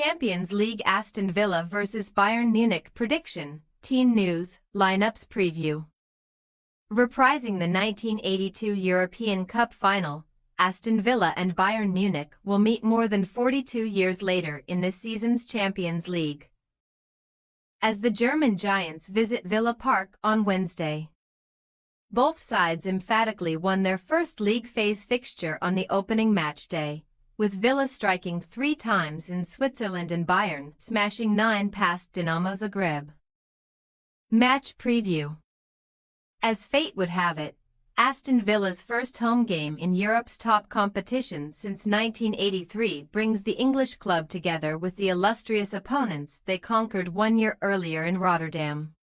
Champions League Aston Villa vs Bayern Munich prediction, team news, lineups preview. Reprising the 1982 European Cup final, Aston Villa and Bayern Munich will meet more than 42 years later in this season's Champions League, as the German giants visit Villa Park on Wednesday. Both sides emphatically won their first league phase fixture on the opening match day, with Villa striking 3 times in Switzerland and Bayern smashing 9 past Dinamo Zagreb. Match preview. As fate would have it, Aston Villa's first home game in Europe's top competition since 1983 brings the English club together with the illustrious opponents they conquered 1 year earlier in Rotterdam.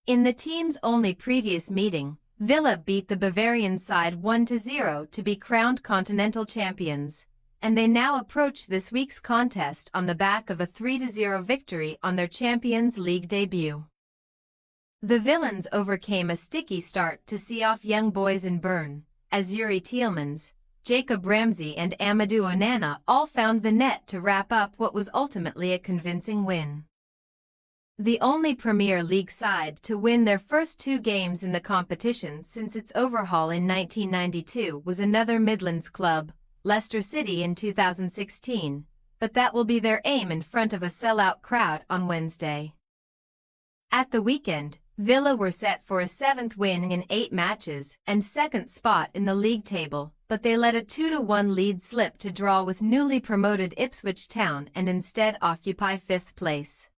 In the team's only previous meeting, Villa beat the Bavarian side 1-0 to be crowned continental champions, and they now approach this week's contest on the back of a 3-0 victory on their Champions League debut. The Villains overcame a sticky start to see off young boys in Bern, as Yuri Tielemans, Jacob Ramsey and Amadou Onana all found the net to wrap up what was ultimately a convincing win. The only Premier League side to win their first 2 games in the competition since its overhaul in 1992 was another Midlands club, Leicester City, in 2016, but that will be their aim in front of a sellout crowd on Wednesday. At the weekend, Villa were set for a 7th win in 8 matches and 2nd spot in the league table, but they let a 2-1 lead slip to draw with newly promoted Ipswich Town and instead occupy 5th place.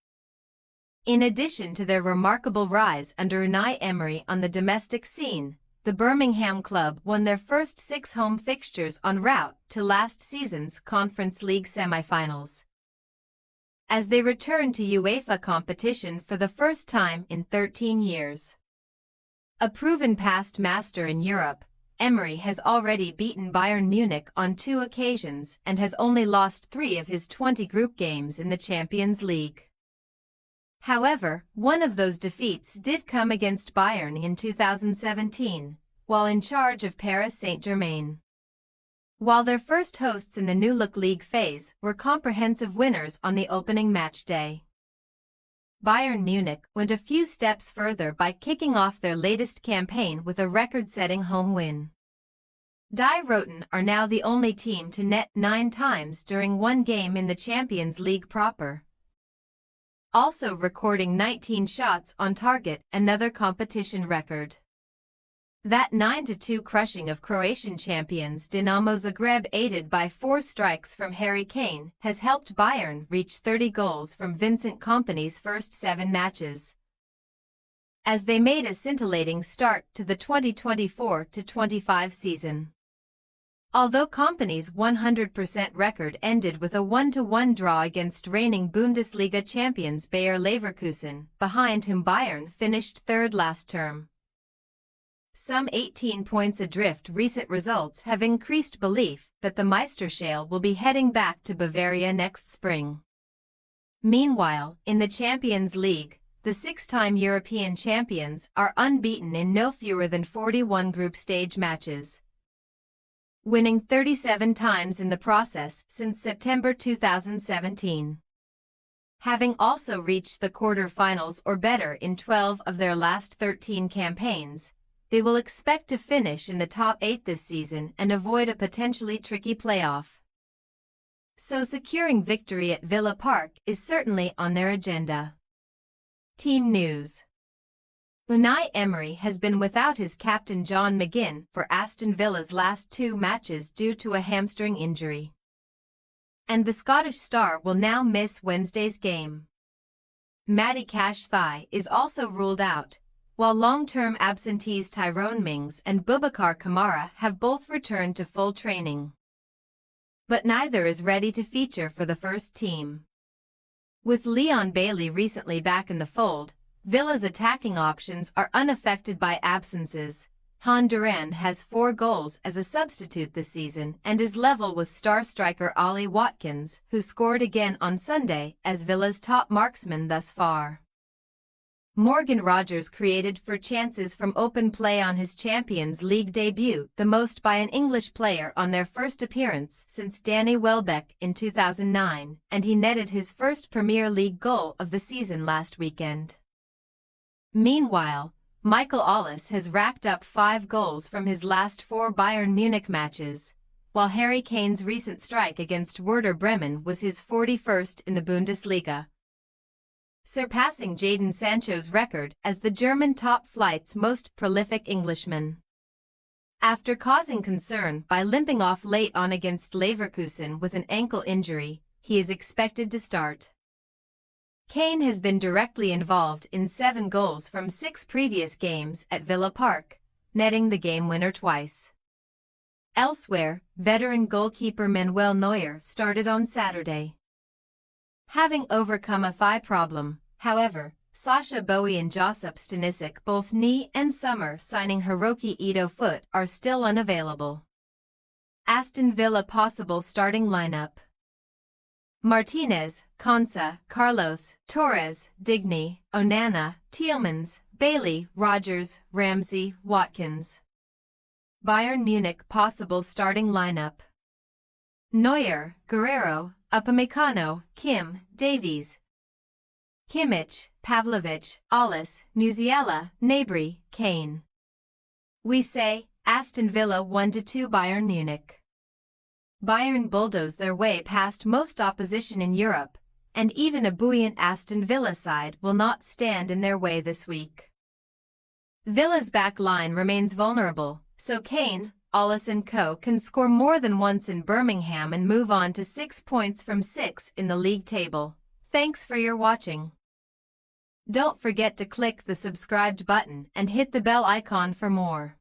In addition to their remarkable rise under Unai Emery on the domestic scene, the Birmingham club won their first 6 home fixtures en route to last season's Conference League semi-finals, as they return to UEFA competition for the first time in 13 years. A proven past master in Europe, Emery has already beaten Bayern Munich on 2 occasions and has only lost 3 of his 20 group games in the Champions League. However, one of those defeats did come against Bayern in 2017, while in charge of Paris Saint-Germain. While their first hosts in the new-look league phase were comprehensive winners on the opening match day, Bayern Munich went a few steps further by kicking off their latest campaign with a record-setting home win. Die Roten are now the only team to net 9 times during one game in the Champions League proper, also recording 19 shots on target, another competition record. That 9-2 crushing of Croatian champions Dinamo Zagreb, aided by 4 strikes from Harry Kane, has helped Bayern reach 30 goals from Vincent Kompany's first 7 matches, as they made a scintillating start to the 2024-25 season. Although Kompany's 100% record ended with a 1-1 draw against reigning Bundesliga champions Bayer Leverkusen, behind whom Bayern finished 3rd last term. Some 18 points adrift, recent results have increased belief that the Meisterschale will be heading back to Bavaria next spring. Meanwhile, in the Champions League, the 6-time European champions are unbeaten in no fewer than 41 group stage matches, winning 37 times in the process since September 2017. Having also reached the quarter-finals or better in 12 of their last 13 campaigns, they will expect to finish in the top 8 this season and avoid a potentially tricky playoff. So securing victory at Villa Park is certainly on their agenda. Team news. Unai Emery has been without his captain John McGinn for Aston Villa's last 2 matches due to a hamstring injury, and the Scottish star will now miss Wednesday's game. Matty Cash Thigh is also ruled out, while long-term absentees Tyrone Mings and Boubacar Kamara have both returned to full training, but neither is ready to feature for the first team. With Leon Bailey recently back in the fold, Villa's attacking options are unaffected by absences. Han Duran has 4 goals as a substitute this season and is level with star striker Ollie Watkins, who scored again on Sunday as Villa's top marksman thus far. Morgan Rogers created 4 chances from open play on his Champions League debut, the most by an English player on their first appearance since Danny Welbeck in 2009, and he netted his first Premier League goal of the season last weekend. Meanwhile, Michael Olise has racked up 5 goals from his last 4 Bayern Munich matches, while Harry Kane's recent strike against Werder Bremen was his 41st in the Bundesliga, surpassing Jadon Sancho's record as the German top flight's most prolific Englishman. After causing concern by limping off late on against Leverkusen with an ankle injury, he is expected to start. Kane has been directly involved in 7 goals from 6 previous games at Villa Park, netting the game winner twice. Elsewhere, veteran goalkeeper Manuel Neuer started on Saturday. Having overcome a thigh problem, however, Sacha Boey and Josip Stanisic, both knee and summer signing Hiroki Ito foot, are still unavailable. Aston Villa possible starting lineup: Martinez, Konsa, Carlos, Torres, Digny, Onana, Tielemans, Bailey, Rogers, Ramsey, Watkins. Bayern Munich possible starting lineup: Neuer, Guerrero, Upamecano, Kim, Davies, Kimmich, Pavlovic, Olise, Musiala, Gnabry, Kane. We say, Aston Villa 1-2 Bayern Munich. Bayern bulldoze their way past most opposition in Europe, and even a buoyant Aston Villa side will not stand in their way this week. Villa's back line remains vulnerable, so Kane, Olise and co. can score more than once in Birmingham and move on to 6 points from 6 in the league table. Thanks for your watching. Don't forget to click the subscribed button and hit the bell icon for more.